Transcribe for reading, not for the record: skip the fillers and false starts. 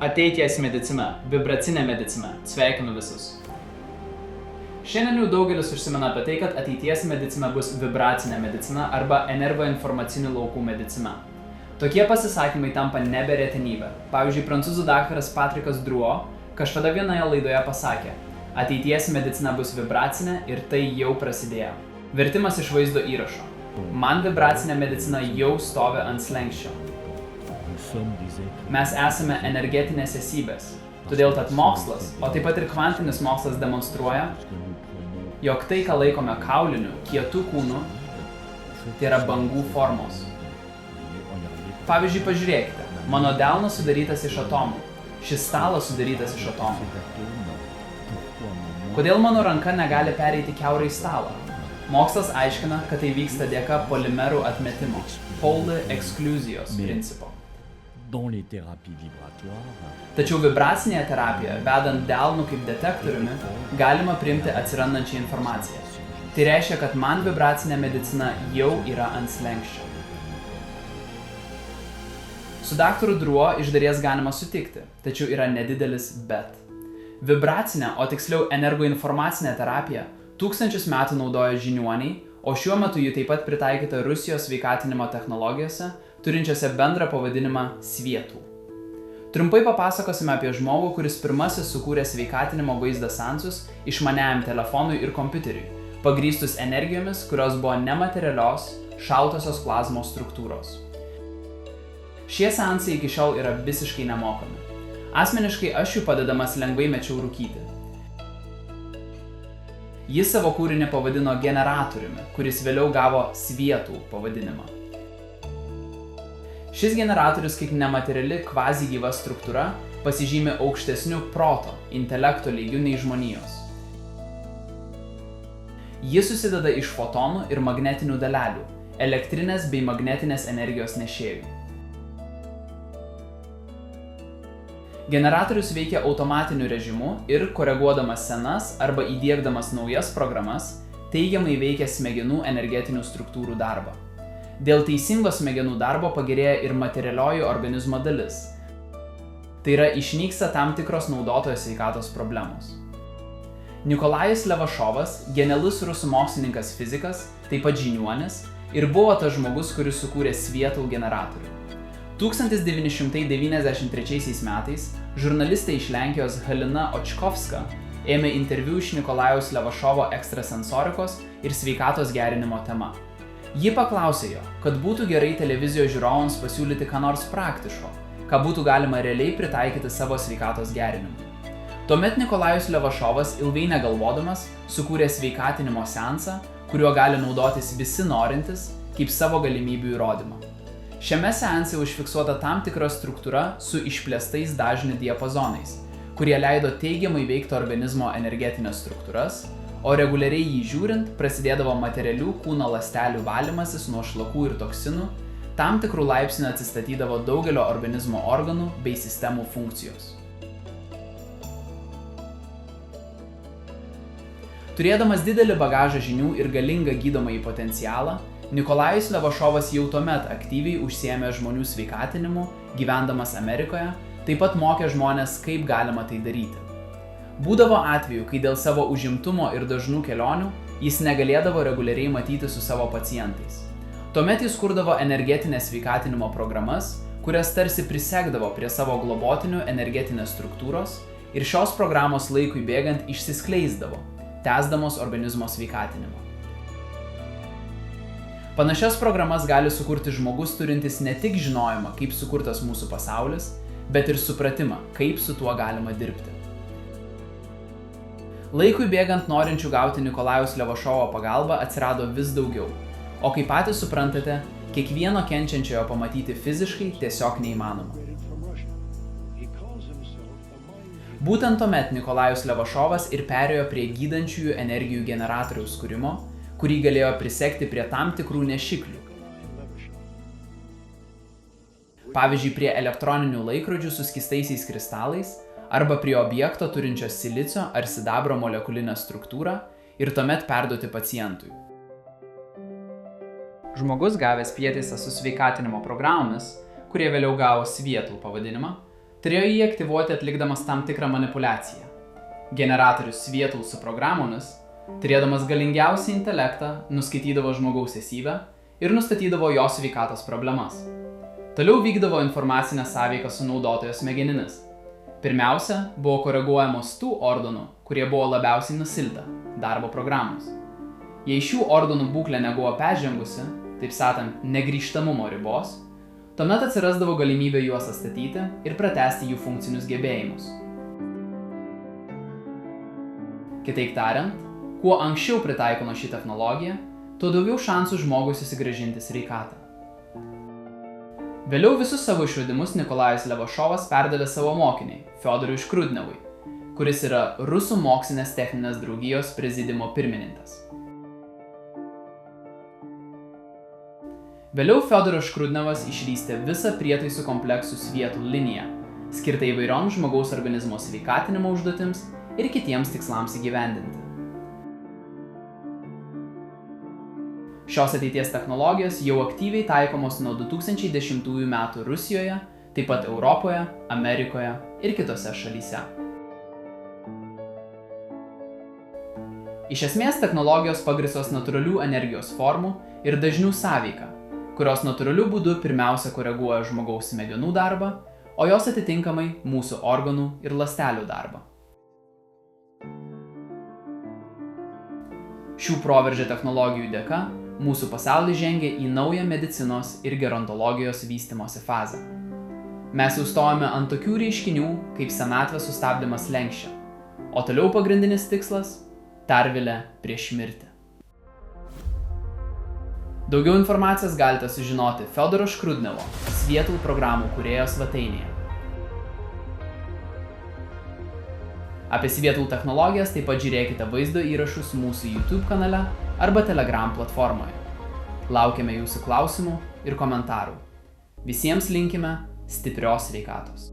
Ateities medicina, vibracinė medicina. Sveikinu visus. Šiandien jau daugelis užsimena apie tai, kad ateities medicina bus vibracinė medicina arba energoinformacinių laukų medicina. Tokie pasisakymai tampa nebe retenybė. Pavyzdžiui, prancūzų daktaras Patrikas Drouot kažkada vienoje laidoje pasakė: ateities medicina bus vibracinė ir tai jau prasidėjo. Vertimas iš vaizdo įrašo. Man vibracinė medicina jau stovi ant slenksčio. Mes esame energetinės esybės. Todėl tad mokslas, o taip pat ir kvantinis mokslas demonstruoja, jog tai, ką laikome kauliniu, kietu kūnu, tai yra bangų formos. Pavyzdžiui, pažiūrėkite, mano delnas sudarytas iš atomų, šis stalas sudarytas iš atomų. Kodėl mano ranka negali pereiti kiaurai stalą? Mokslas aiškina, kad tai vyksta dėka polimerų atmetimo, Pauli ekskliuzijos principo. Tačiau vibracinėje terapijoje, vedant delnu kaip detektoriumi, galima priimti atsirandančią informaciją. Tai reiškia, kad man vibracinė medicina jau yra ant slenksčio. Su daktaru Drouot iš dalies galima sutikti, tačiau yra nedidelis bet. Vibracinė, o tiksliau energoinformacinė terapija 1000 metų naudojo žiniuoniai, o šiuo metu ji taip pat pritaikyta Rusijos sveikatinimo technologijose, turinčiose bendrą pavadinimą svietų. Trumpai papasakosime apie žmogų, kuris pirmasis sukūrė sveikatinimo vaizdo seansus išmaniajam telefonui ir kompiuteriui, pagrįstus energijomis, kurios buvo nematerialios, šaltosios plazmos struktūros. Šie seansai iki šiol yra visiškai nemokami. Asmeniškai aš jų padedamas lengvai mečiau rūkyti. Jis savo kūrinį pavadino generatoriumi, kuris vėliau gavo svietų pavadinimą. Šis generatorius kaip nemateriali kvazi gyva struktūra pasižymi aukštesniu proto, intelekto lygiu nei žmonijos. Jis susideda iš fotonų ir magnetinių dalelių, elektrinės bei magnetinės energijos nešėjų. Generatorius veikia automatiniu režimu ir, koreguodamas senas arba įdiegdamas naujas programas, teigiamai veikia smegenų energetinių struktūrų darbą. Dėl teisingo smegenų darbo pagerėja ir materialioji organizmo dalis. Tai yra, išnyksta tam tikros naudotojo sveikatos problemos. Nikolajus Levašovas, genialus rusų mokslininkas fizikas, taip pat žiniuonis, ir buvo tas žmogus, kuris sukūrė svietų generatorių. 1993 metais žurnalistė iš Lenkijos Halina Očkovska ėmė interviu iš Nikolajaus Levašovo ekstrasensorikos ir sveikatos gerinimo tema. Ji paklausė jo, kad būtų gerai televizijos žiūrovams pasiūlyti ką nors praktiško, ką būtų galima realiai pritaikyti savo sveikatos gerinimui. Tuomet Nikolajus Levašovas ilgai negalvodamas sukūrė sveikatinimo seansą, kuriuo gali naudotis visi norintys, kaip savo galimybių įrodymą. Šiame seanse užfiksuota tam tikra struktūra su išplėstais dažnių diapazonais, kurie leido teigiamai veikti organizmo energetinės struktūras, o reguliariai jį žiūrint prasidėdavo materialių kūno ląstelių valymasis nuo šlakų ir toksinų, tam tikrų laipsnių atsistatydavo daugelio organizmo organų bei sistemų funkcijos. Turėdamas didelį bagažą žinių ir galingą gydomąjį potencialą, Nikolajus Levašovas jau tuomet aktyviai užsiėmė žmonių sveikatinimu, gyvendamas Amerikoje, taip pat mokė žmones, kaip galima tai daryti. Būdavo atvejų, kai dėl savo užimtumo ir dažnų kelionių jis negalėdavo reguliariai matyti su savo pacientais. Tuomet jis kurdavo energetinės sveikatinimo programas, kurias tarsi prisegdavo prie savo globotinių energetinės struktūros ir šios programos laikui bėgant išsiskleisdavo, tęsdamos organizmo sveikatinimą. Panašias programas gali sukurti žmogus turintis ne tik žinojimą, kaip sukurtas mūsų pasaulis, bet ir supratimą, kaip su tuo galima dirbti. Laikui bėgant norinčių gauti Nikolajaus Levašovo pagalbą atsirado vis daugiau, o kaip patys suprantate, kiekvieno kenčiančiojo pamatyti fiziškai tiesiog neįmanoma. Būtent tuomet Nikolajus Levašovas ir perėjo prie gydančiųjų energijų generatoriaus kūrimo, kurį galėjo prisekti prie tam tikrų nešiklių. Pavyzdžiui, prie elektroninių laikrodžių su skystaisiais kristalais arba prie objekto turinčio silicio ar sidabro molekulinę struktūrą ir tuomet perduoti pacientui. Žmogus gavęs prietaisą su sveikatinimo programomis, kurie vėliau gavo svietų pavadinimą, turėjo jį aktyvuoti atlikdamas tam tikrą manipulaciją. Generatorius Svietul su programomis, turėdamas galingiausią intelektą, nuskaitydavo žmogaus esybę ir nustatydavo jo sveikatos problemas. Toliau vykdavo informacinė sąveika su naudotojo smegenimis. Pirmiausia, buvo koreguojamos tų organų, kurie buvo labiausiai nusilpę – darbo programos. Jei šių organų būklė nebuvo peržengusi, taip sakant, negrįžtamumo ribos, tuomet atsirasdavo galimybė juos atstatyti ir pratęsti jų funkcinius gebėjimus. Kitaip tariant, kuo anksčiau pritaikoma ši technologija, tuo daugiau šansų žmogui susigrąžinti sveikatą. Vėliau visus savo išradimus Nikolajus Levašovas perdavė savo mokiniai, Fiodorui Škrudnevui, kuris yra Rusų mokslinės techninės draugijos prezidiumo pirmininkas. Vėliau Fiodoras Škrudnevas išvystė visą prietaisų kompleksų Svietul liniją, skirtą įvairioms žmogaus organizmo sveikatinimo užduotims ir kitiems tikslams įgyvendinti. Šios ateities technologijos jau aktyviai taikomos nuo 2010 metų Rusijoje, taip pat Europoje, Amerikoje ir kitose šalyse. Iš esmės technologijos pagrįstos natūralių energijos formų ir dažnių sąveika, kurios natūraliu būdu pirmiausia koreguoja žmogaus smegenų darbą, o jos atitinkamai mūsų organų ir ląstelių darbą. Šių proveržio technologijų dėka mūsų pasaulis žengia į naują medicinos ir gerontologijos vystymosi fazę. Mes jau stojame ant tokių reiškinių, kaip senatvės sustabdymas slenksčio, o toliau pagrindinis tikslas – pergalė prieš mirtį. Daugiau informacijos galite sužinoti Fiodoro Škrudnevo Svietul programų kūrėjo svetainėje. Apie Svietul technologijas taip pat žiūrėkite vaizdo įrašus mūsų YouTube kanale arba Telegram platformoje. Laukiame jūsų klausimų ir komentarų. Visiems linkime stiprios sveikatos.